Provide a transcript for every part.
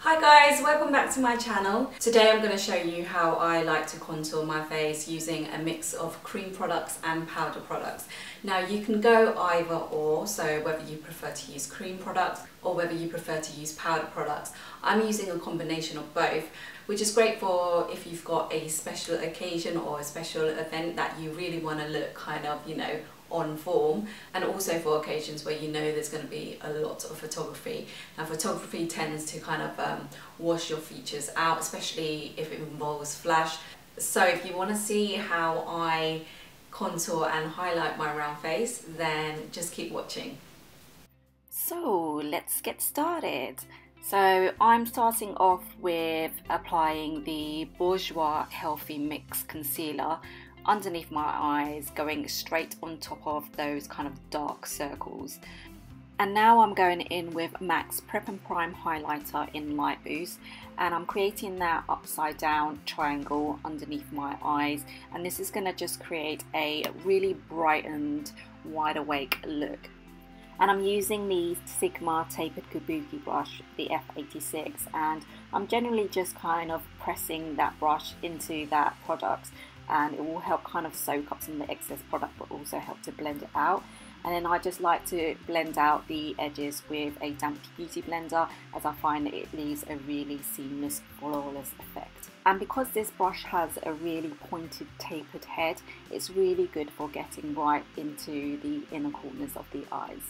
Hi guys, welcome back to my channel. Today I'm going to show you how I like to contour my face using a mix of cream products and powder products. Now you can go either or, so whether you prefer to use cream products or whether you prefer to use powder products. I'm using a combination of both, which is great for if you've got a special occasion or a special event that you really want to look kind of, on form, and also for occasions where you know there's going to be a lot of photography. Now photography tends to kind of wash your features out, especially if it involves flash. So if you want to see how I contour and highlight my round face, then just keep watching. So let's get started. So I'm starting off with applying the Bourjois Healthy Mix Concealer underneath my eyes, going straight on top of those kind of dark circles. And now I'm going in with MAC's Prep and Prime highlighter in Light Boost, and I'm creating that upside down triangle underneath my eyes, and this is going to just create a really brightened, wide awake look. And I'm using the Sigma Tapered Kabuki brush, the F86, and I'm generally just kind of pressing that brush into that product, and it will help kind of soak up some of the excess product but also help to blend it out. And then I just like to blend out the edges with a damp beauty blender, as I find that it leaves a really seamless, flawless effect. And because this brush has a really pointed tapered head, it's really good for getting right into the inner corners of the eyes.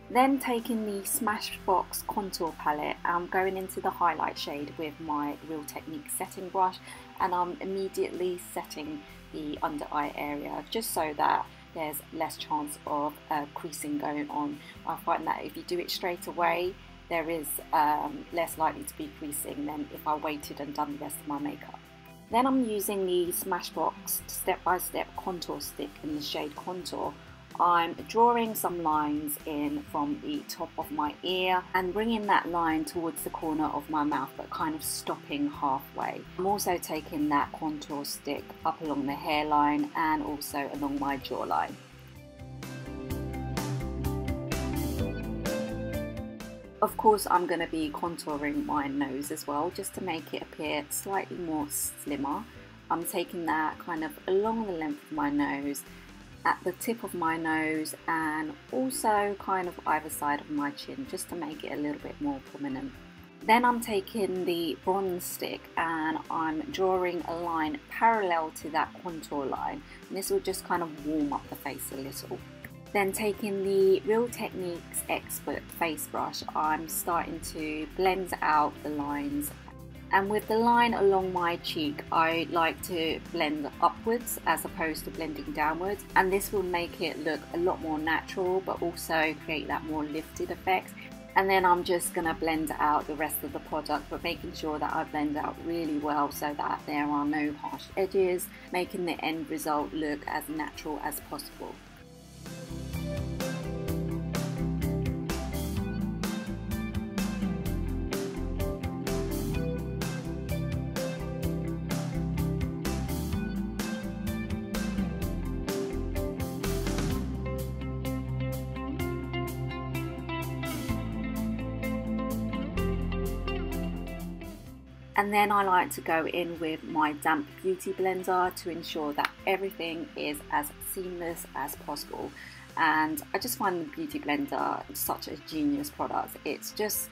Then taking the Smashbox contour palette, I'm going into the highlight shade with my Real Technique setting brush, and I'm immediately setting the under eye area just so that there's less chance of creasing going on. I find that if you do it straight away, there is less likely to be creasing than if I waited and done the rest of my makeup. Then I'm using the Smashbox Step by Step contour stick in the shade Contour. I'm drawing some lines in from the top of my ear and bringing that line towards the corner of my mouth, but kind of stopping halfway. I'm also taking that contour stick up along the hairline and also along my jawline. Of course, I'm going to be contouring my nose as well, just to make it appear slightly more slimmer. I'm taking that kind of along the length of my nose, at the tip of my nose, and also kind of either side of my chin, just to make it a little bit more prominent. Then I'm taking the bronze stick and I'm drawing a line parallel to that contour line, and this will just kind of warm up the face a little. Then taking the Real Techniques Expert face brush, I'm starting to blend out the lines. And with the line along my cheek, I like to blend upwards as opposed to blending downwards, and this will make it look a lot more natural but also create that more lifted effect. And then I'm just going to blend out the rest of the product, but making sure that I blend out really well so that there are no harsh edges, making the end result look as natural as possible. And then I like to go in with my damp beauty blender to ensure that everything is as seamless as possible. And I just find the beauty blender such a genius product. It's just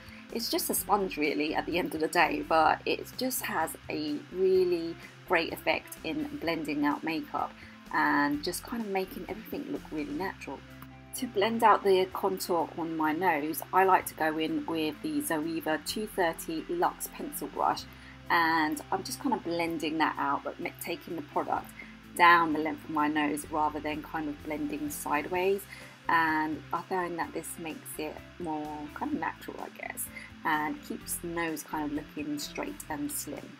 a sponge really at the end of the day, but it just has a really great effect in blending out makeup and just kind of making everything look really natural. To blend out the contour on my nose, I like to go in with the Zoeva 230 Luxe pencil brush, and I'm just kind of blending that out, but taking the product down the length of my nose rather than kind of blending sideways. And I find that this makes it more kind of natural, I guess, and keeps the nose kind of looking straight and slim.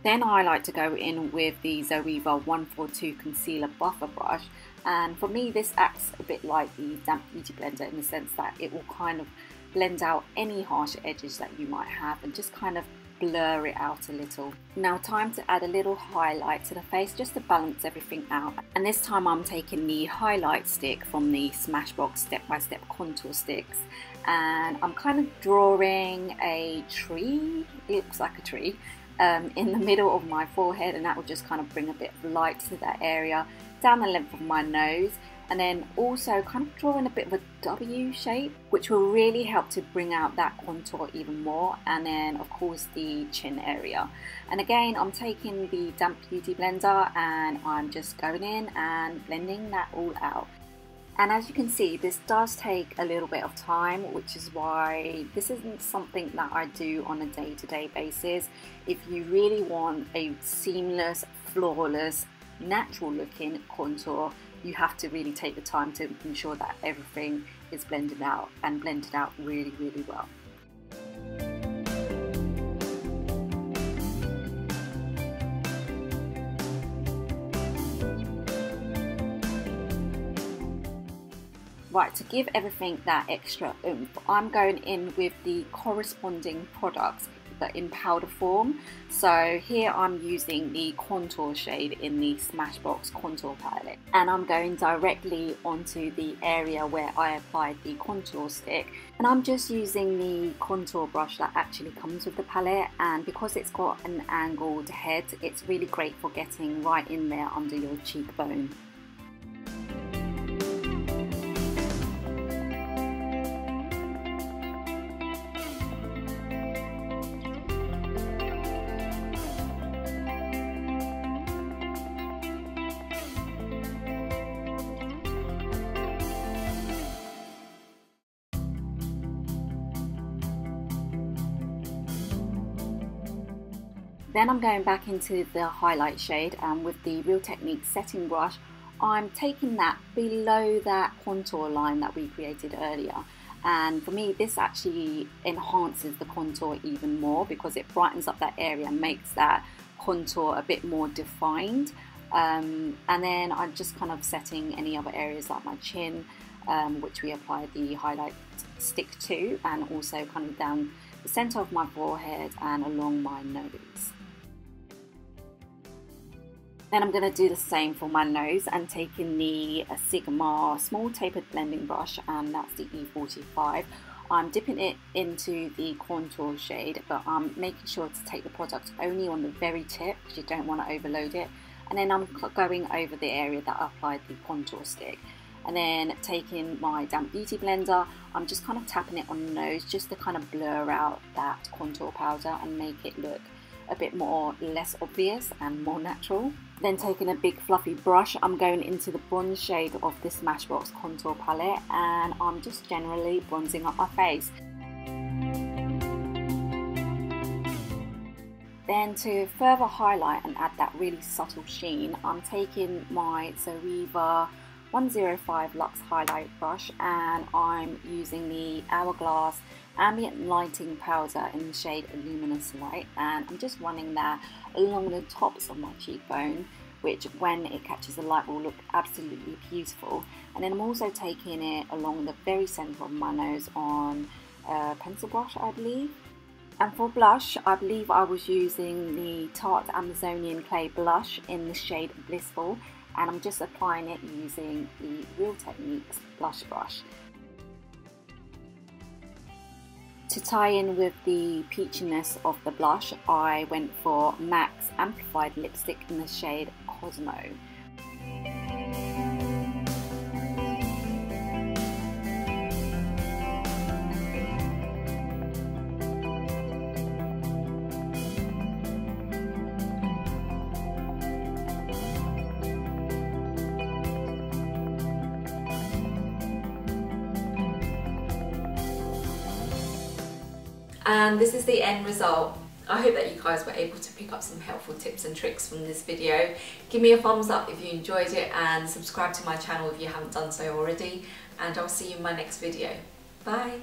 Then I like to go in with the Zoeva 142 Concealer Buffer Brush, and for me this acts a bit like the Damp Beauty Blender in the sense that it will kind of blend out any harsh edges that you might have and just kind of blur it out a little. Now time to add a little highlight to the face just to balance everything out. And this time I'm taking the highlight stick from the Smashbox step-by-step contour sticks, and I'm kind of drawing a tree, it looks like a tree, in the middle of my forehead, and that will just kind of bring a bit of light to that area, down the length of my nose, and then also kind of drawing a bit of a W shape, which will really help to bring out that contour even more, and then of course the chin area. And again, I'm taking the damp beauty blender and I'm just going in and blending that all out. And as you can see, this does take a little bit of time, which is why this isn't something that I do on a day-to-day basis. If you really want a seamless, flawless, natural looking contour, you have to really take the time to ensure that everything is blended out, and blended out really, really well. Right, to give everything that extra oomph, I'm going in with the corresponding products but in powder form. So here I'm using the contour shade in the Smashbox contour palette, and I'm going directly onto the area where I applied the contour stick, and I'm just using the contour brush that actually comes with the palette, and because it's got an angled head, it's really great for getting right in there under your cheekbone. Then I'm going back into the highlight shade, and with the Real Technique setting brush, I'm taking that below that contour line that we created earlier. And for me, this actually enhances the contour even more because it brightens up that area and makes that contour a bit more defined. And then I'm just kind of setting any other areas like my chin, which we applied the highlight stick to, and also kind of down the center of my forehead and along my nose. Then I'm going to do the same for my nose, and taking the Sigma small tapered blending brush, and that's the E45. I'm dipping it into the contour shade, but I'm making sure to take the product only on the very tip because you don't want to overload it. And then I'm going over the area that I applied the contour stick. And then taking my damp beauty blender, I'm just kind of tapping it on the nose just to kind of blur out that contour powder and make it look a bit more less obvious and more natural. Then taking a big fluffy brush, I'm going into the bronze shade of the Smashbox contour palette, and I'm just generally bronzing up my face. Then to further highlight and add that really subtle sheen, I'm taking my Zoeva 105 Luxe highlight brush, and I'm using the Hourglass Ambient lighting powder in the shade Luminous Light, and I'm just running that along the tops of my cheekbone, which when it catches the light will look absolutely beautiful. And then I'm also taking it along the very center of my nose on a pencil brush, I believe. And for blush, I believe I was using the Tarte Amazonian Clay blush in the shade Blissful, and I'm just applying it using the Real Techniques blush brush. To tie in with the peachiness of the blush, I went for MAC's Amplified Lipstick in the shade Cosmo. And this is the end result. I hope that you guys were able to pick up some helpful tips and tricks from this video. Give me a thumbs up if you enjoyed it, and subscribe to my channel if you haven't done so already. And I'll see you in my next video. Bye.